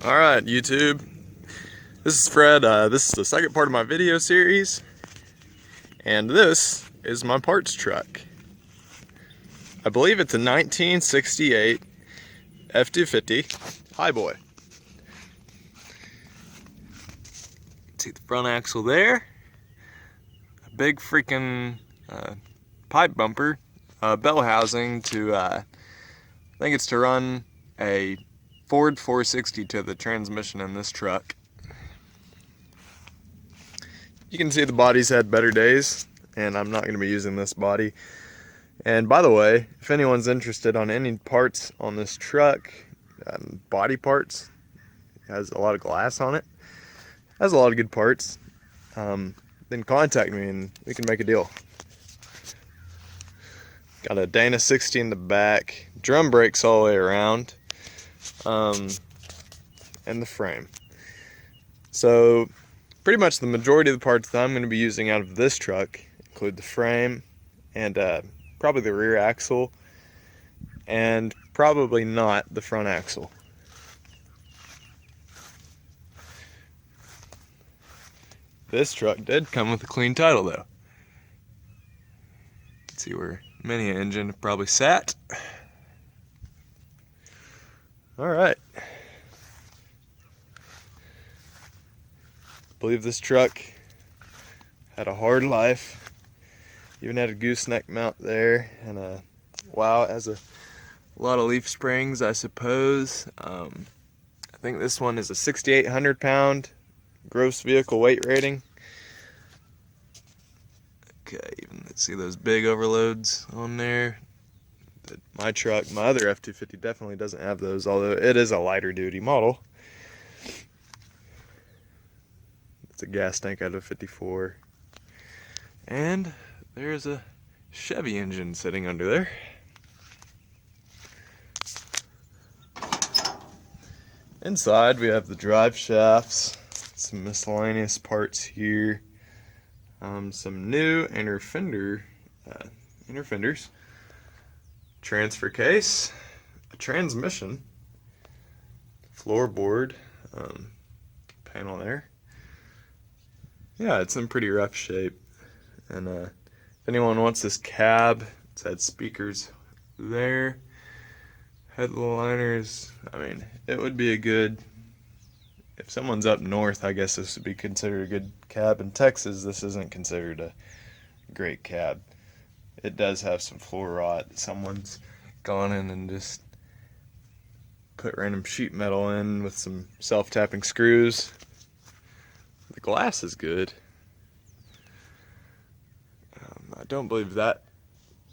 Alright, YouTube. This is Fred. This is the second part of my video series. And this is my parts truck. I believe it's a 1968 F250 Highboy. See the front axle there? A big freaking pipe bumper, bell housing to, I think it's to run a Ford 460 to the transmission in this truck. You can see the body's had better days, and I'm not going to be using this body. And by the way, if anyone's interested on any parts on this truck, body parts, it has a lot of glass on it, has a lot of good parts, then contact me and we can make a deal. Got a Dana 60 in the back, drum brakes all the way around, and the frame. So pretty much the majority of the parts that I'm going to be using out of this truck include the frame and probably the rear axle, and probably not the front axle. This truck did come with a clean title though. Let's see where many an engine probably sat. Alright. I believe this truck had a hard life. Even had a gooseneck mount there, and wow, it has a lot of leaf springs, I suppose. I think this one is a 6,800 pound gross vehicle weight rating. Okay, even let's see those big overloads on there. My truck, my other F250 definitely doesn't have those, although it is a lighter duty model. It's a gas tank out of 54. And there's a Chevy engine sitting under there. Inside we have the drive shafts, some miscellaneous parts here, some new inner fenders, transfer case, a transmission, floorboard, panel there. Yeah, it's in pretty rough shape. And if anyone wants this cab, it's had speakers there, headliners. I mean, it would be a good, if someone's up north, I guess this would be considered a good cab. In Texas, this isn't considered a great cab. It does have some floor rot. Someone's gone in and just put random sheet metal in with some self-tapping screws. The glass is good. I don't believe that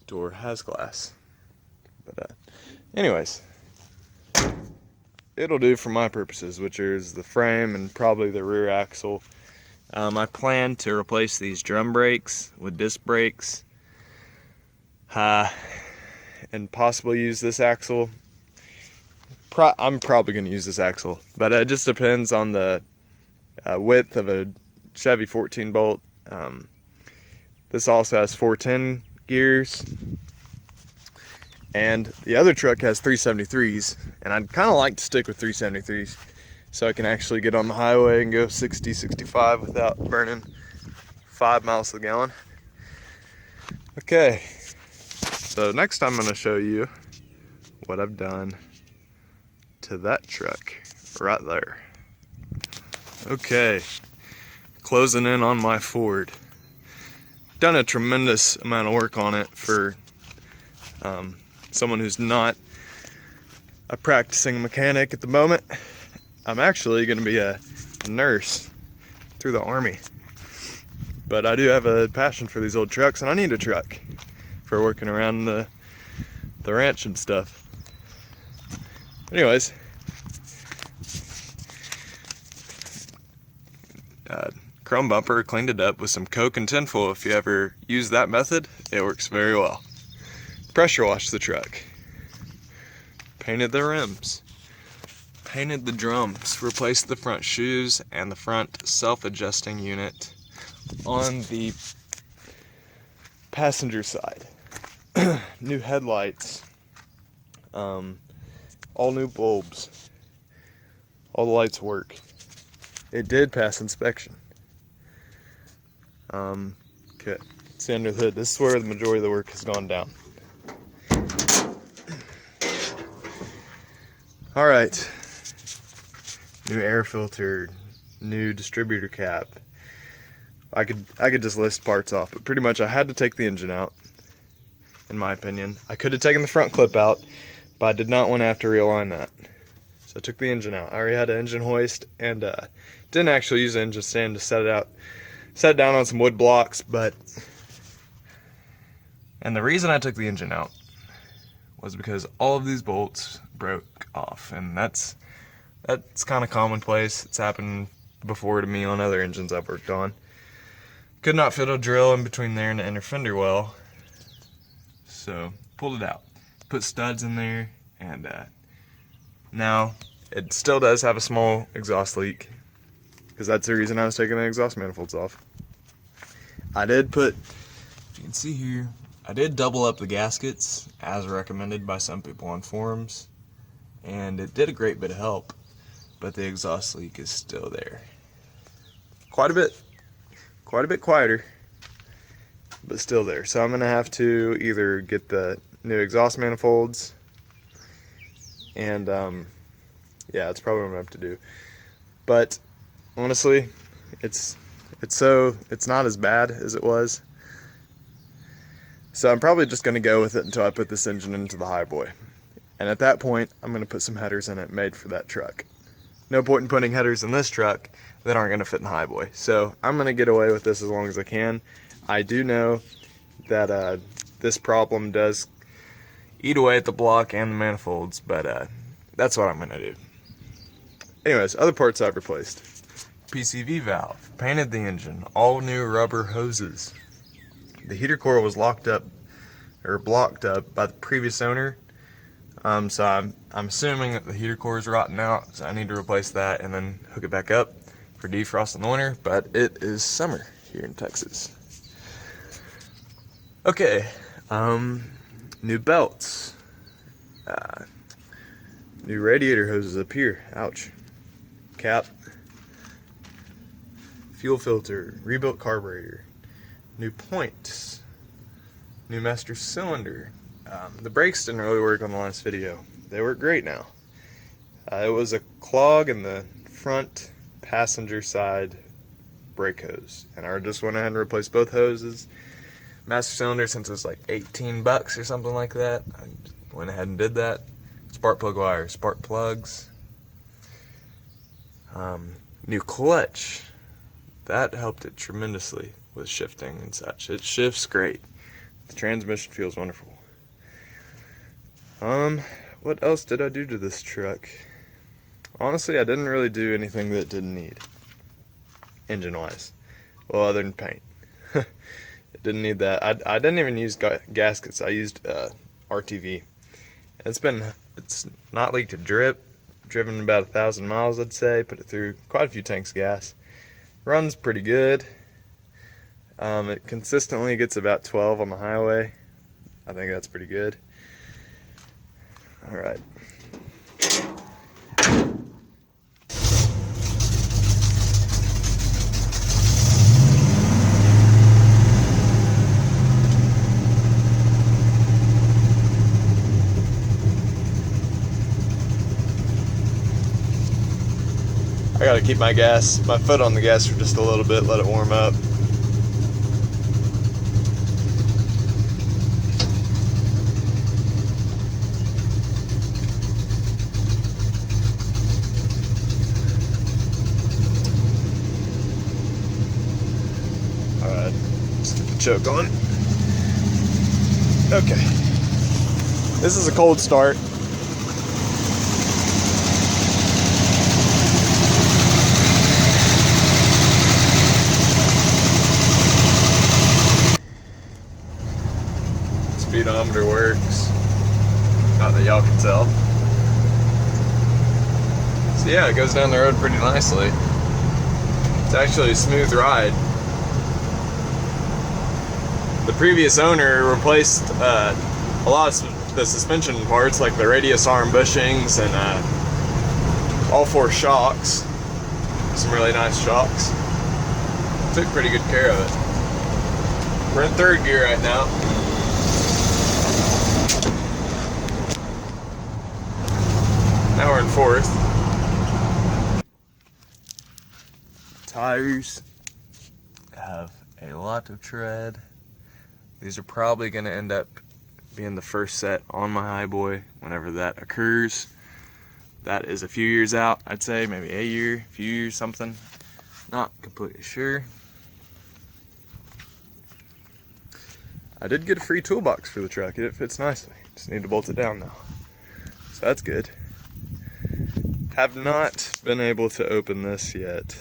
door has glass. But anyways, it'll do for my purposes, which is the frame and probably the rear axle. I plan to replace these drum brakes with disc brakes, and possibly use this axle. I'm probably going to use this axle, but it just depends on the width of a Chevy 14 bolt. This also has 410 gears, and the other truck has 373s, and I'd kind of like to stick with 373s so I can actually get on the highway and go 60, 65 without burning 5 miles to the gallon. Okay, so next I'm going to show you what I've done to that truck right there. Okay, closing in on my Ford. Done a tremendous amount of work on it for someone who's not a practicing mechanic at the moment. I'm actually going to be a nurse through the Army, but I do have a passion for these old trucks, and I need a truck for working around the ranch and stuff. Anyways, chrome bumper, cleaned it up with some Coke and tinfoil. If you ever use that method, it works very well. Pressure washed the truck. Painted the rims. Painted the drums. Replaced the front shoes and the front self-adjusting unit on the passenger side. New headlights. All new bulbs. All the lights work. It did pass inspection. Okay, see under the hood. This is where the majority of the work has gone down. All right. New air filter, new distributor cap. I could just list parts off, but pretty much I had to take the engine out, in my opinion. I could have taken the front clip out, but I did not want to have to realign that. So I took the engine out. I already had an engine hoist and didn't actually use the engine stand to set it out. Set it down on some wood blocks, and the reason I took the engine out was because all of these bolts broke off, and that's kind of commonplace. It's happened before to me on other engines I've worked on. Could not fit a drill in between there and the inner fender well, so pulled it out. Put studs in there, and now it still does have a small exhaust leak, because that's the reason I was taking the exhaust manifolds off. I did put, if you can see here, I did double up the gaskets as recommended by some people on forums, and it did a great bit of help, but the exhaust leak is still there. Quite a bit quieter, but still there. So I'm gonna have to either get the new exhaust manifolds, and yeah, that's probably what I'm gonna have to do. But honestly, it's not as bad as it was. So I'm probably just gonna go with it until I put this engine into the Highboy. And at that point, I'm gonna put some headers in it made for that truck. No point in putting headers in this truck that aren't gonna fit in the Highboy. So I'm gonna get away with this as long as I can. I do know that this problem does eat away at the block and the manifolds, but that's what I'm gonna do. Anyways, other parts I've replaced. PCV valve, painted the engine, all new rubber hoses. The heater coil was locked up, or blocked up by the previous owner. So I'm assuming that the heater core is rotten out, so I need to replace that and then hook it back up for defrost in the winter, but it is summer here in Texas. Okay, new belts, new radiator hoses up here, ouch, cap, fuel filter, rebuilt carburetor, new points, new master cylinder. The brakes didn't really work on the last video. They work great now. It was a clog in the front passenger side brake hose, and I just went ahead and replaced both hoses. Master cylinder, since it was like $18 or something like that, I went ahead and did that. Spark plug wire, spark plugs. New clutch. That helped it tremendously with shifting and such. It shifts great. The transmission feels wonderful. What else did I do to this truck? Honestly, I didn't really do anything that it didn't need, engine-wise. Well, other than paint. It didn't need that. I didn't even use gaskets. I used RTV. It's not leaked a drip. Driven about 1,000 miles, I'd say. Put it through quite a few tanks of gas. Runs pretty good. It consistently gets about 12 on the highway. I think that's pretty good. All right. I gotta keep my foot on the gas for just a little bit, let it warm up. Alright, let's get the choke on. Okay. This is a cold start. Speedometer works. Not that y'all can tell. So yeah, it goes down the road pretty nicely. It's actually a smooth ride. The previous owner replaced a lot of the suspension parts, like the radius arm bushings and all 4 shocks. Some really nice shocks. Took pretty good care of it. We're in 3rd gear right now. Now we're in 4th. Tires have a lot of tread. These are probably going to end up being the first set on my Highboy whenever that occurs. That is a few years out, I'd say, maybe a year, a few years, something. Not completely sure. I did get a free toolbox for the truck. It fits nicely. Just need to bolt it down now. So that's good. Have not been able to open this yet,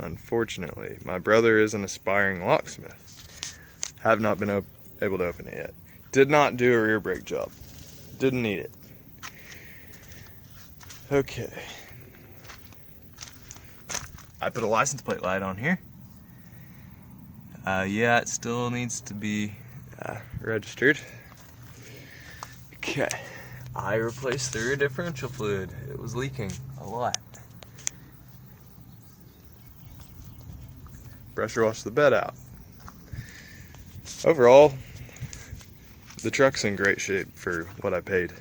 unfortunately. My brother is an aspiring locksmith. Have not been able to open it yet. Did not do a rear brake job. Didn't need it. Okay. I put a license plate light on here. Yeah, it still needs to be registered. Okay. I replaced the rear differential fluid. It was leaking a lot. Pressure washed the bed out. Overall, the truck's in great shape for what I paid.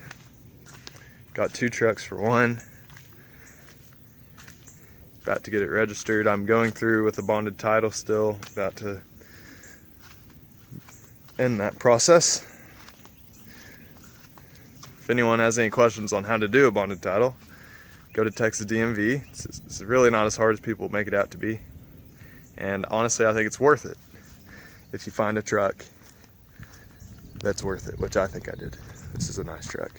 Got 2 trucks for 1. About to get it registered. I'm going through with a bonded title still. About to end that process. If anyone has any questions on how to do a bonded title, go to Texas DMV. It's really not as hard as people make it out to be. And honestly, I think it's worth it if you find a truck that's worth it, which I think I did. This is a nice truck.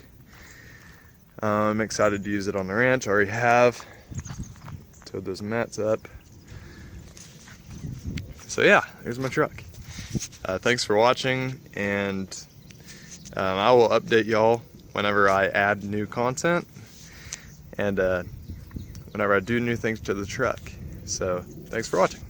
I'm excited to use it on the ranch. I already have. Towed those mats up. So yeah, here's my truck. Thanks for watching, and I will update y'all whenever I add new content and whenever I do new things to the truck. So thanks for watching.